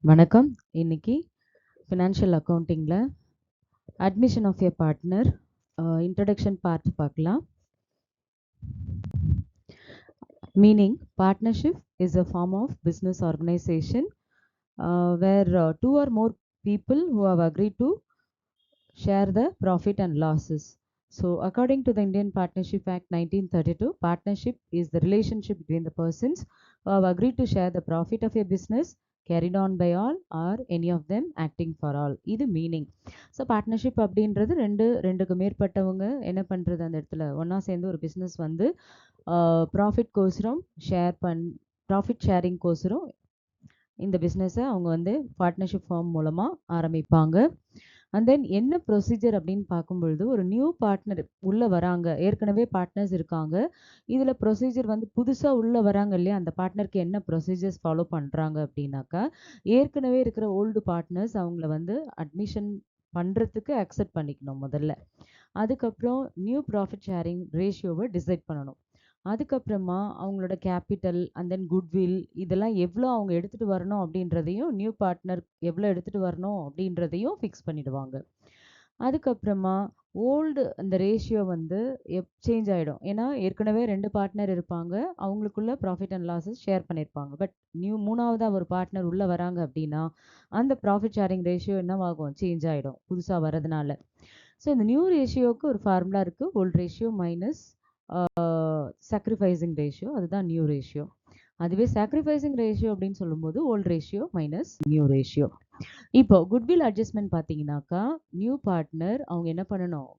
வணக்கம். இன்னைக்கு ஃபினான்ஷியல் அக்கவுண்டிங்ல admission of a partner introduction part பார்க்கலாம். Meaning, partnership is a form of business organization where two or more people who have agreed to share the profit and losses. So, according to the Indian Partnership Act 1932, partnership is the relationship between the persons who have agreed to share the profit of a business carried on by all or any of them acting for all. இது meaning. So partnership அப்படின்றது ரெண்டுக்கு மேற்பட்டவங்க என்ன பண்ணுறது, அந்த இடத்துல ஒன்றா சேர்ந்து ஒரு பிஸ்னஸ் வந்து ப்ராஃபிட் கோசரம் ப்ராஃபிட் ஷேரிங் கோசரம் இந்த பிஸ்னஸை அவங்க வந்து பார்ட்னர்ஷிப் ஃபார்ம் மூலமாக ஆரம்பிப்பாங்க. அண்ட் தென் என்ன ப்ரொசீஜர் அப்படின்னு பார்க்கும்பொழுது, ஒரு நியூ பார்ட்னர் உள்ளே வராங்க, ஏற்கனவே பார்ட்னர்ஸ் இருக்காங்க, இதில் ப்ரொசீஜர் வந்து புதுசாக உள்ளே வராங்க இல்லையா, அந்த பார்ட்னருக்கு என்ன ப்ரொசீஜர்ஸ் ஃபாலோ பண்ணுறாங்க அப்படின்னாக்கா, ஏற்கனவே இருக்கிற ஓல்டு பார்ட்னர்ஸ் அவங்கள வந்து அட்மிஷன் பண்ணுறதுக்கு அக்செப்ட் பண்ணிக்கணும் முதல்ல. அதுக்கப்புறம் நியூ ப்ராஃபிட் ஷேரிங் ரேஷியோவை டிசைட் பண்ணணும். அதுக்கப்புறமா அவங்களோட கேபிட்டல் அண்ட் தென் குட்வில் இதெல்லாம் எவ்வளோ அவங்க எடுத்துகிட்டு வரணும் அப்படின்றதையும், நியூ பார்ட்னர் எவ்வளோ எடுத்துகிட்டு வரணும் அப்படின்றதையும் ஃபிக்ஸ் பண்ணிடுவாங்க. அதுக்கப்புறமா ஓல்டு அந்த ரேஷியோ வந்து சேஞ்ச் ஆகிடும். ஏன்னா ஏற்கனவே 2 பார்ட்னர் இருப்பாங்க, அவங்களுக்குள்ள ப்ராஃபிட் அண்ட் லாஸஸ் ஷேர் பண்ணியிருப்பாங்க. பட் மூணாவதாக ஒரு பார்ட்னர் உள்ளே வராங்க அப்படின்னா அந்த ப்ராஃபிட் ஷேரிங் ரேஷியோ என்னவாகும், சேஞ்ச் ஆகிடும் புதுசாக வரதுனால. ஸோ இந்த நியூ ரேஷியோவுக்கு ஒரு ஃபார்முலா இருக்குது, old ratio minus sacrificing ratio, அதுதான் நியூ ரேஷியோ. அதுவே சாக்ரிஃபைசிங் ரேஷியோ அப்படின்னு சொல்லும்போது old ratio minus new ratio. இப்போ குட்வில் அட்ஜஸ்ட்மெண்ட் பார்த்தீங்கன்னாக்கா, நியூ பார்ட்னர் அவங்க என்ன பண்ணணும்,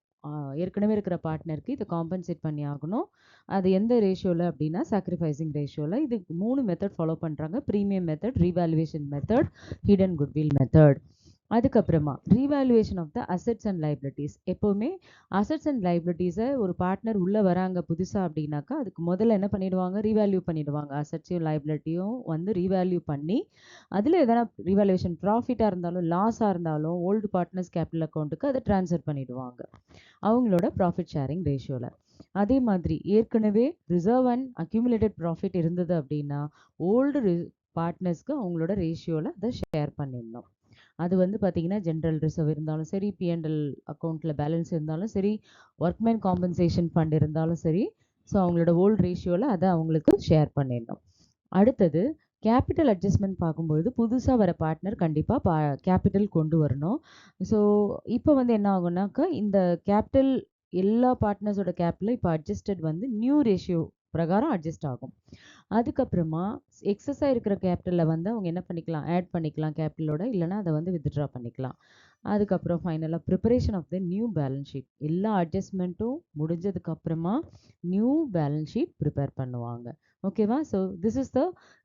ஏற்கனவே இருக்கிற பார்ட்னருக்கு இதை காம்பன்சேட் பண்ணி ஆகணும். அது எந்த ரேஷியோவில் அப்படின்னா சாக்ரிஃபைசிங் ரேஷியோவில். இது 3 மெத்தட் ஃபாலோ பண்ணுறாங்க: premium method, revaluation method, hidden goodwill method. அதுக்கப்புறமா revaluation of the assets and liabilities. எப்போவுமே அசெட்ஸ் அண்ட் லைபிலிட்டிஸை ஒரு பார்ட்னர் உள்ளே வராங்க புதுசாக அப்படின்னாக்கா, அதுக்கு முதல்ல என்ன பண்ணிடுவாங்க, ரீவேல்யூ பண்ணிடுவாங்க. அசெட்ஸையும் லைபிலிட்டியும் வந்து ரீவேல்யூ பண்ணி அதில் எதனா ரீவேல்யூவேஷன் ப்ராஃபிட்டாக இருந்தாலும் லாஸாக இருந்தாலும் ஓல்டு பார்ட்னர்ஸ் கேபிட்டல் அக்கௌண்ட்டுக்கு அதை ட்ரான்ஸ்ஃபர் பண்ணிடுவாங்க அவங்களோட ப்ராஃபிட் ஷேரிங் ரேஷியோவில். அதே மாதிரி ஏற்கனவே ரிசர்வ் அண்ட் அக்யூமுலேட்டட் ப்ராஃபிட் இருந்தது அப்படின்னா ஓல்டு பார்ட்னர்ஸ்க்கு அவங்களோட ரேஷியோவில் அதை ஷேர் பண்ணிடணும். அது வந்து பார்த்தீங்கன்னா ஜென்ரல் ரிசர்வ் இருந்தாலும் சரி, பிஎன்எல் அக்கௌண்ட்டில் பேலன்ஸ் இருந்தாலும் சரி, ஒர்க்மேன் காம்பன்சேஷன் ஃபண்ட் இருந்தாலும் சரி, ஸோ அவங்களோட ஓல்டு ரேஷியோவில் அதை அவங்களுக்கு ஷேர் பண்ணிடணும். அடுத்தது கேபிட்டல் அட்ஜஸ்ட்மெண்ட் பார்க்கும்பொழுது புதுசாக வர பார்ட்னர் கண்டிப்பாக கேபிட்டல் கொண்டு வரணும். ஸோ இப்போ வந்து என்ன ஆகும்னாக்கா, இந்த கேபிட்டல் எல்லா பார்ட்னர்ஸோட கேபிட்டலும் இப்போ அட்ஜஸ்டட் வந்து நியூ ரேஷியோ பிரகாரம் அட்ஜஸ்ட் ஆகும். அதுக்கப்புறமா எக்ஸஸாக இருக்கிற கேபிட்டலில் வந்து அவங்க என்ன பண்ணிக்கலாம், ஆட் பண்ணிக்கலாம் கேபிட்டலோட, இல்லைனா அதை வந்து வித்ட்ரா பண்ணிக்கலாம். அதுக்கப்புறம் ஃபைனலாக preparation of the new balance sheet. எல்லா அட்ஜஸ்ட்மெண்ட்டும் முடிஞ்சதுக்கப்புறமா நியூ பேலன்ஸ் ஷீட் ப்ரிப்பேர் பண்ணுவாங்க. ஓகேவா? So this is the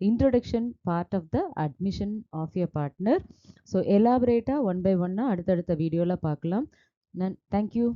introduction part of the admission of your partner. So எலாபரேட்டாக ஒன் பை ஒன்னாக அடுத்தடுத்த வீடியோவில் பார்க்கலாம். தேங்க்யூ.